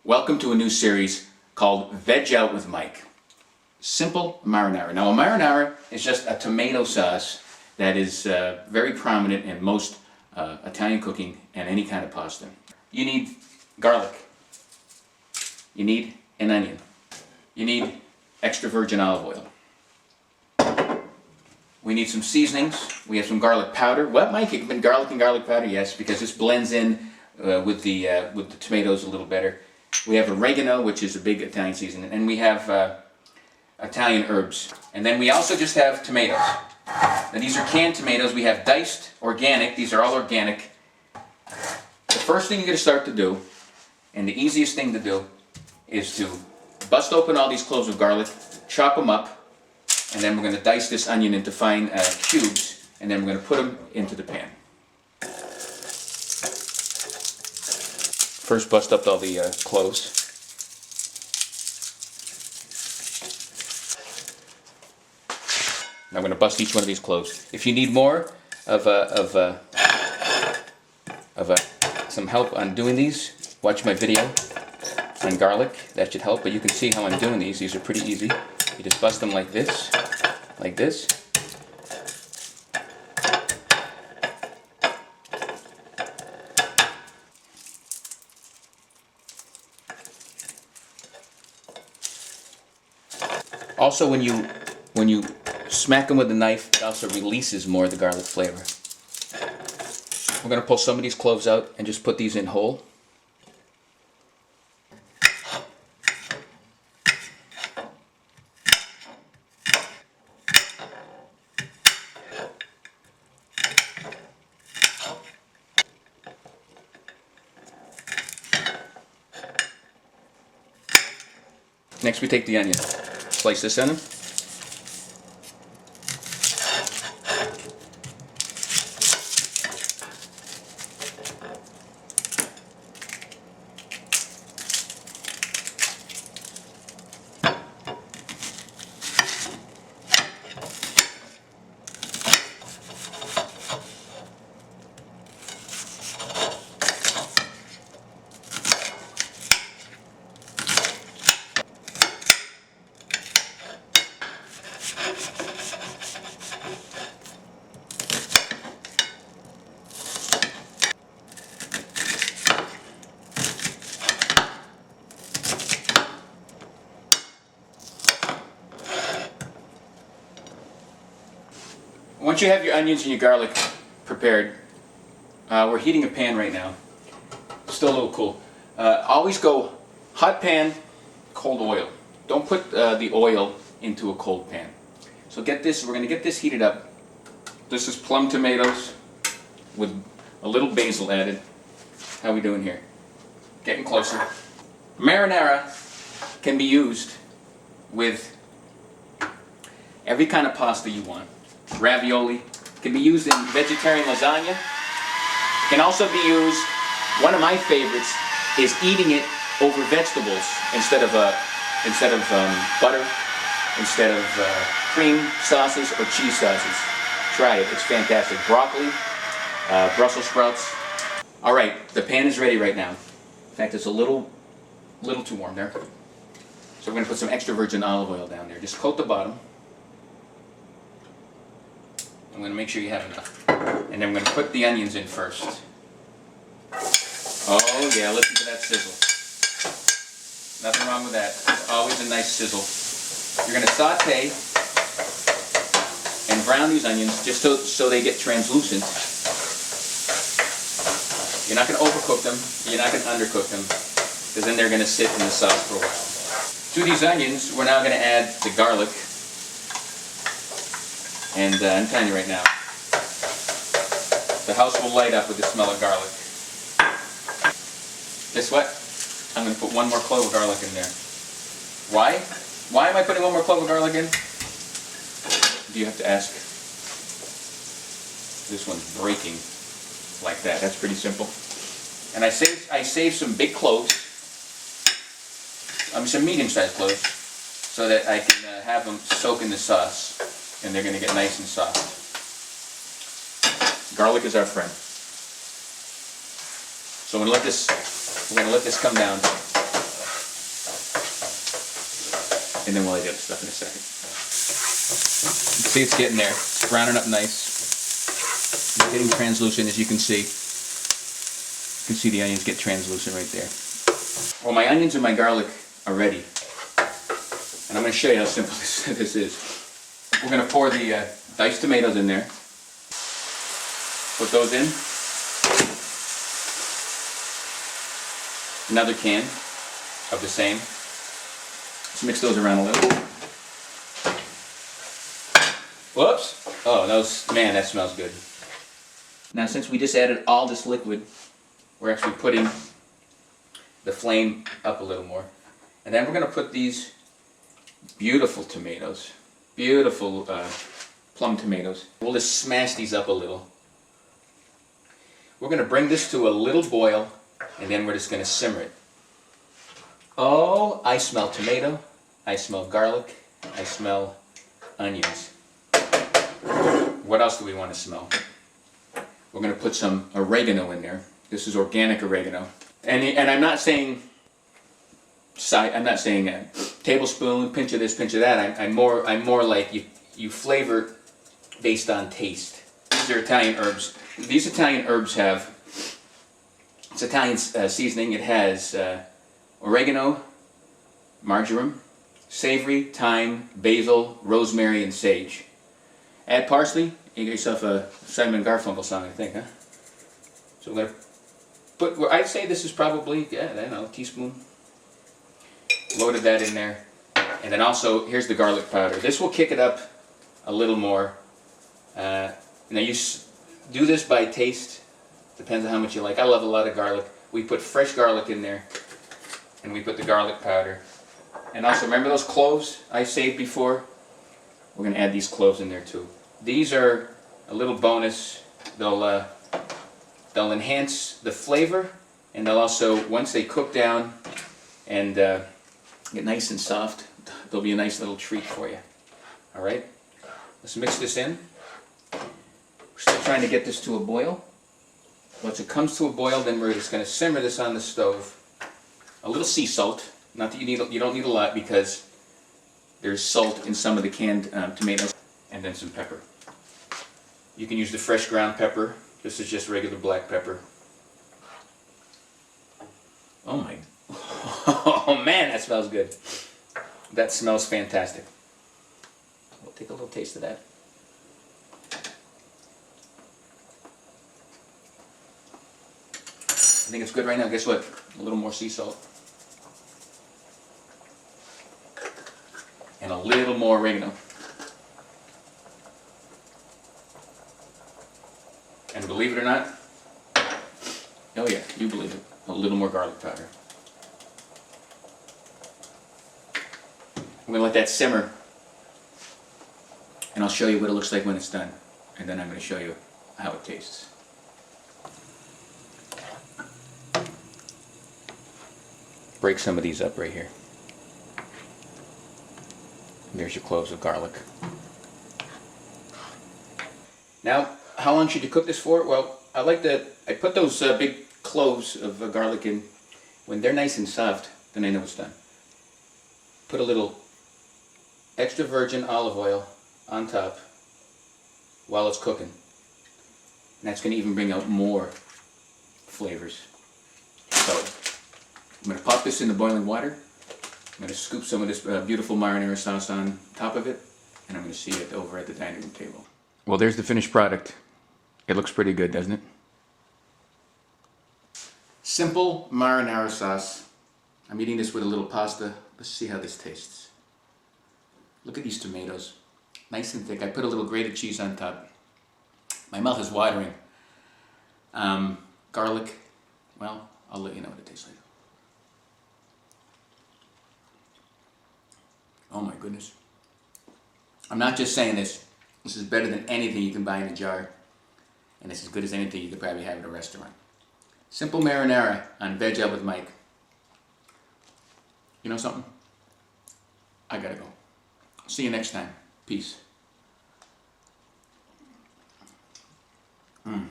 Welcome to a new series called Veg Out with Mike. Simple marinara. Now a marinara is just a tomato sauce that is very prominent in most Italian cooking and any kind of pasta. You need garlic. You need an onion. You need extra virgin olive oil. We need some seasonings. We have some garlic powder. What, Mike? You've been garlic and garlic powder? Yes, because this blends in with the tomatoes a little better. We have oregano, which is a big Italian seasoning, and we have Italian herbs. And then we also just have tomatoes. Now these are canned tomatoes. We have diced organic. These are all organic. The first thing you're going to start to do, and the easiest thing to do, is to bust open all these cloves of garlic, chop them up, and then we're going to dice this onion into fine cubes, and then we're going to put them into the pan. First bust up all the cloves. Now I'm going to bust each one of these cloves. If you need more of some help on doing these, watch my video on garlic. That should help, but you can see how I'm doing these. These are pretty easy. You just bust them like this, like this. Also, when you smack them with a knife, it also releases more of the garlic flavor. We're going to pull some of these cloves out and just put these in whole. Next we take the onion. Slice this onion. Once you have your onions and your garlic prepared, we're heating a pan right now. Still a little cool. Always go hot pan, cold oil. Don't put the oil into a cold pan. So get this, we're going to get this heated up. This is plum tomatoes with a little basil added. How we doing here? Getting closer. Marinara can be used with every kind of pasta you want. Ravioli, can be used in vegetarian lasagna. It can also be used, one of my favorites is eating it over vegetables instead of butter, instead of cream sauces or cheese sauces. Try it, it's fantastic. Broccoli, Brussels sprouts. Alright, the pan is ready right now. In fact, it's a little too warm there. So we're going to put some extra virgin olive oil down there. Just coat the bottom. I'm going to make sure you have enough. And then I'm going to put the onions in first. Oh yeah, listen to that sizzle. Nothing wrong with that. It's always a nice sizzle. You're going to saute and brown these onions just so they get translucent. You're not going to overcook them. You're not going to undercook them, because then they're going to sit in the sauce for a while. To these onions, we're now going to add the garlic. And I'm telling you right now, the house will light up with the smell of garlic. Guess what? I'm going to put one more clove of garlic in there. Why? Why am I putting one more clove of garlic in? Do you have to ask? This one's breaking like that. That's pretty simple. And I saved some big cloves, some medium-sized cloves, so that I can have them soak in the sauce. And they're going to get nice and soft. Garlic is our friend. So we're going to let this come down. and then we'll add the other stuff in a second. See, it's getting there. It's browning up nice. It's getting translucent, as you can see. You can see the onions get translucent right there. Well, my onions and my garlic are ready. And I'm going to show you how simple this is. We're going to pour the diced tomatoes in there. Put those in. Another can of the same. Let's mix those around a little. Whoops! Oh, man, that smells good. Now, since we just added all this liquid, we're actually putting the flame up a little more. And then we're going to put these beautiful tomatoes, beautiful plum tomatoes. We'll just smash these up a little. We're going to bring this to a little boil, and then we're just going to simmer it. Oh, I smell tomato, I smell garlic, I smell onions. What else do we want to smell? We're going to put some oregano in there. This is organic oregano. And I'm not saying a tablespoon, pinch of this, pinch of that. I'm more like you flavor based on taste. These are Italian herbs. These Italian herbs have, it's Italian seasoning. It has oregano, marjoram, savory, thyme, basil, rosemary, and sage. Add parsley, you get yourself a Simon and Garfunkel song, I think, huh? So we're going to put, I'd say this is probably, I don't know, a teaspoon. Loaded that in there. And then also, here's the garlic powder. This will kick it up a little more. Now you do this by taste. Depends on how much you like. I love a lot of garlic. We put fresh garlic in there. And we put the garlic powder. And also, remember those cloves I saved before? We're going to add these cloves in there too. These are a little bonus. They'll enhance the flavor, and they'll also, once they cook down and get nice and soft, they'll be a nice little treat for you. All right, let's mix this in. We're still trying to get this to a boil. Once it comes to a boil, then we're just going to simmer this on the stove. A little sea salt. Not that you don't need a lot, because there's salt in some of the canned tomatoes, and then some pepper. You can use the fresh ground pepper. This is just regular black pepper. Oh my, oh man, that smells good. That smells fantastic. We'll take a little taste of that. I think it's good right now. Guess what? A little more sea salt. And a little more oregano. And believe it or not, oh yeah, you believe it, a little more garlic powder. I'm going to let that simmer, and I'll show you what it looks like when it's done. And then I'm going to show you how it tastes. Break some of these up right here. And there's your cloves of garlic. Now, how long should you cook this for? Well, I put those big cloves of garlic in. When they're nice and soft, then I know it's done. Put a little extra virgin olive oil on top while it's cooking. And that's going to even bring out more flavors. So, I'm going to pop this in the boiling water. I'm going to scoop some of this beautiful marinara sauce on top of it. And I'm going to see it over at the dining room table. Well, there's the finished product. It looks pretty good, doesn't it? Simple marinara sauce. I'm eating this with a little pasta. Let's see how this tastes. Look at these tomatoes. Nice and thick. I put a little grated cheese on top. My mouth is watering. Garlic. Well, I'll let you know what it tastes like. Oh my goodness. I'm not just saying this. This is better than anything you can buy in a jar. And it's as good as anything you could probably have at a restaurant. Simple marinara on Veg Up with Mike. You know something? I gotta go. See you next time. Peace.